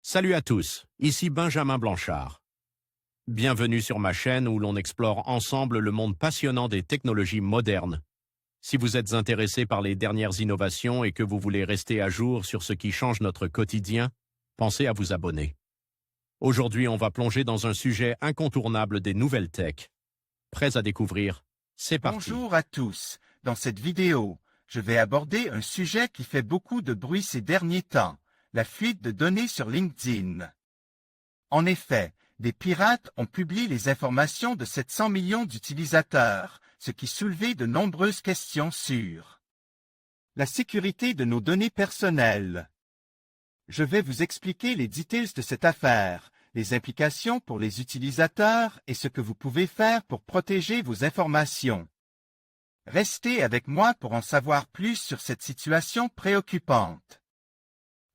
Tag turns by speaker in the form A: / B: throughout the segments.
A: Salut à tous, ici Benjamin Blanchard. Bienvenue sur ma chaîne où l'on explore ensemble le monde passionnant des technologies modernes. Si vous êtes intéressé par les dernières innovations et que vous voulez rester à jour sur ce qui change notre quotidien, pensez à vous abonner. Aujourd'hui, on va plonger dans un sujet incontournable des nouvelles tech. Prêts à découvrir? C'est parti.
B: Bonjour à tous. Dans cette vidéo, je vais aborder un sujet qui fait beaucoup de bruit ces derniers temps, la fuite de données sur LinkedIn. En effet, des pirates ont publié les informations de 700 millions d'utilisateurs, ce qui soulevait de nombreuses questions sur la sécurité de nos données personnelles. Je vais vous expliquer les details de cette affaire, les implications pour les utilisateurs et ce que vous pouvez faire pour protéger vos informations. Restez avec moi pour en savoir plus sur cette situation préoccupante.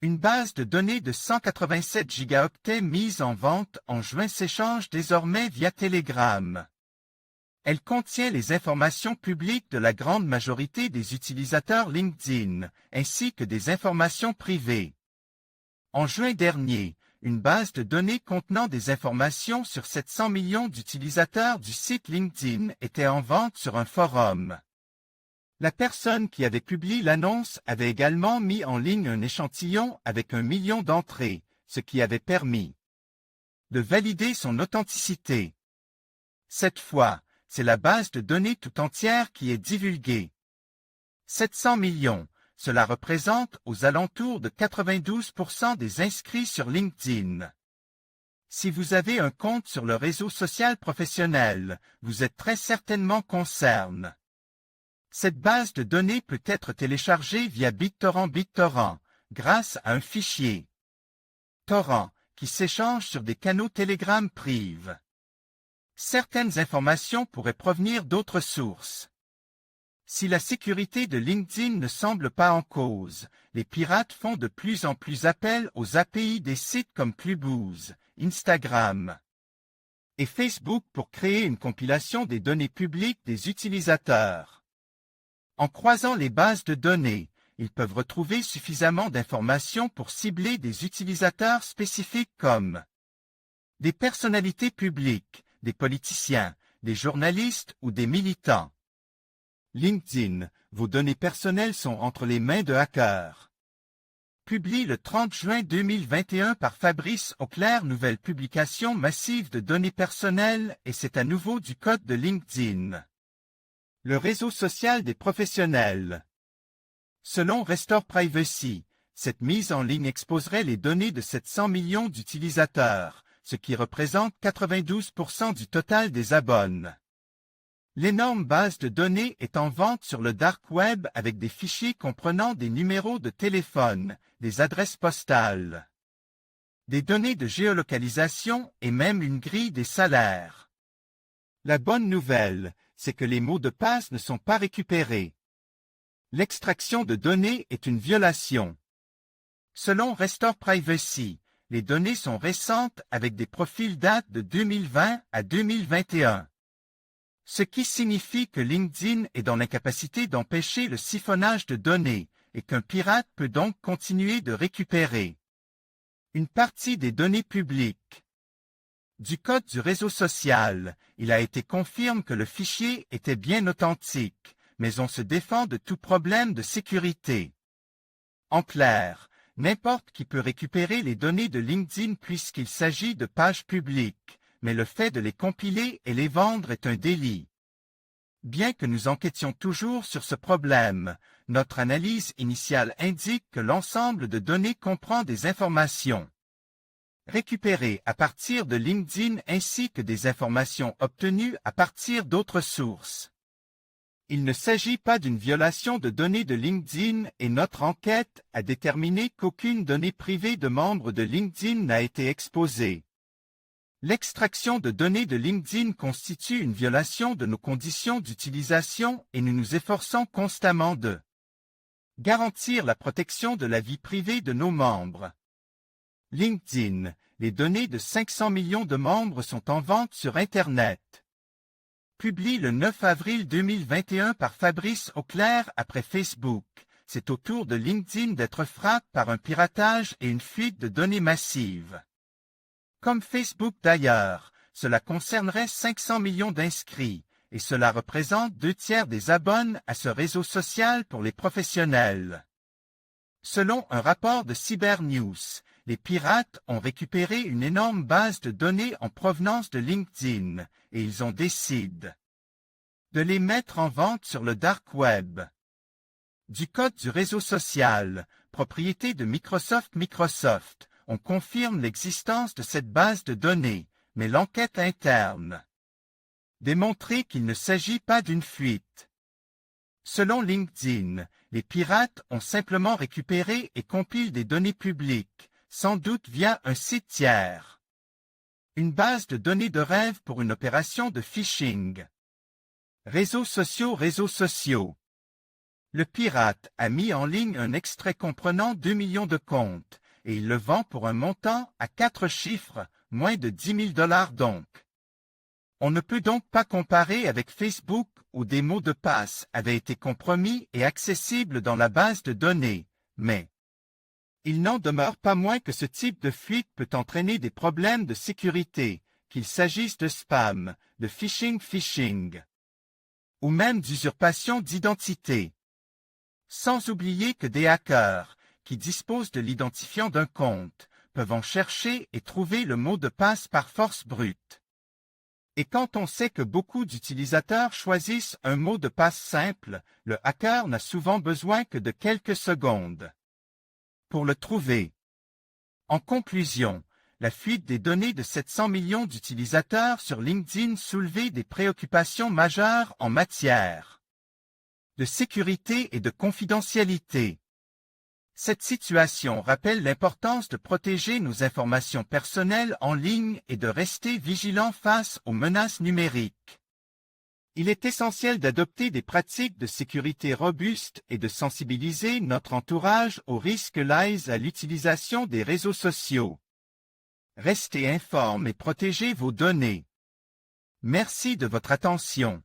B: Une base de données de 187 gigaoctets mise en vente en juin s'échange désormais via Telegram. Elle contient les informations publiques de la grande majorité des utilisateurs LinkedIn, ainsi que des informations privées. En juin dernier, une base de données contenant des informations sur 700 millions d'utilisateurs du site LinkedIn était en vente sur un forum. La personne qui avait publié l'annonce avait également mis en ligne un échantillon avec 1 million d'entrées, ce qui avait permis de valider son authenticité. Cette fois, c'est la base de données tout entière qui est divulguée. 700 millions, cela représente aux alentours de 92% des inscrits sur LinkedIn. Si vous avez un compte sur le réseau social professionnel, vous êtes très certainement concerné. Cette base de données peut être téléchargée via BitTorrent grâce à un fichier torrent qui s'échange sur des canaux Telegram privés. Certaines informations pourraient provenir d'autres sources. Si la sécurité de LinkedIn ne semble pas en cause, les pirates font de plus en plus appel aux API des sites comme Clubhouse, Instagram et Facebook pour créer une compilation des données publiques des utilisateurs. En croisant les bases de données, ils peuvent retrouver suffisamment d'informations pour cibler des utilisateurs spécifiques comme des personnalités publiques, des politiciens, des journalistes ou des militants. LinkedIn, vos données personnelles sont entre les mains de hackers. Publié le 30 juin 2021 par Fabrice Auclair, nouvelle publication massive de données personnelles et c'est à nouveau du code de LinkedIn. Le réseau social des professionnels. Selon Restore Privacy, cette mise en ligne exposerait les données de 700 millions d'utilisateurs, ce qui représente 92% du total des abonnés. L'énorme base de données est en vente sur le dark web avec des fichiers comprenant des numéros de téléphone, des adresses postales, des données de géolocalisation et même une grille des salaires. La bonne nouvelle, c'est que les mots de passe ne sont pas récupérés. L'extraction de données est une violation. Selon Restore Privacy, les données sont récentes avec des profils datent de 2020 à 2021. Ce qui signifie que LinkedIn est dans l'incapacité d'empêcher le siphonnage de données et qu'un pirate peut donc continuer de récupérer une partie des données publiques. Du code du réseau social, il a été confirmé que le fichier était bien authentique, mais on se défend de tout problème de sécurité. En clair, n'importe qui peut récupérer les données de LinkedIn puisqu'il s'agit de pages publiques, mais le fait de les compiler et les vendre est un délit. Bien que nous enquêtions toujours sur ce problème, notre analyse initiale indique que l'ensemble de données comprend des informations récupérées à partir de LinkedIn ainsi que des informations obtenues à partir d'autres sources. Il ne s'agit pas d'une violation de données de LinkedIn et notre enquête a déterminé qu'aucune donnée privée de membres de LinkedIn n'a été exposée. L'extraction de données de LinkedIn constitue une violation de nos conditions d'utilisation et nous nous efforçons constamment de garantir la protection de la vie privée de nos membres. LinkedIn, les données de 500 millions de membres sont en vente sur Internet. Publié le 9 avril 2021 par Fabrice Auclair après Facebook, c'est au tour de LinkedIn d'être frappé par un piratage et une fuite de données massive. Comme Facebook d'ailleurs, cela concernerait 500 millions d'inscrits, et cela représente 2/3 des abonnés à ce réseau social pour les professionnels. Selon un rapport de Cybernews, les pirates ont récupéré une énorme base de données en provenance de LinkedIn, et ils ont décidé de les mettre en vente sur le dark web. Du code du réseau social, propriété de Microsoft, on confirme l'existence de cette base de données, mais l'enquête interne démontré qu'il ne s'agit pas d'une fuite. Selon LinkedIn, les pirates ont simplement récupéré et compilent des données publiques, sans doute via un site tiers. Une base de données de rêve pour une opération de phishing. Réseaux sociaux. Le pirate a mis en ligne un extrait comprenant 2 millions de comptes, et il le vend pour un montant à 4 chiffres, moins de 10 000 $ donc. On ne peut donc pas comparer avec Facebook où des mots de passe avaient été compromis et accessibles dans la base de données, mais il n'en demeure pas moins que ce type de fuite peut entraîner des problèmes de sécurité, qu'il s'agisse de spam, de phishing, ou même d'usurpation d'identité. Sans oublier que des hackers, qui disposent de l'identifiant d'un compte, peuvent en chercher et trouver le mot de passe par force brute. Et quand on sait que beaucoup d'utilisateurs choisissent un mot de passe simple, le hacker n'a souvent besoin que de quelques secondes pour le trouver. En conclusion, la fuite des données de 700 millions d'utilisateurs sur LinkedIn soulevait des préoccupations majeures en matière de sécurité et de confidentialité. Cette situation rappelle l'importance de protéger nos informations personnelles en ligne et de rester vigilants face aux menaces numériques. Il est essentiel d'adopter des pratiques de sécurité robustes et de sensibiliser notre entourage aux risques liés à l'utilisation des réseaux sociaux. Restez informés et protégez vos données. Merci de votre attention.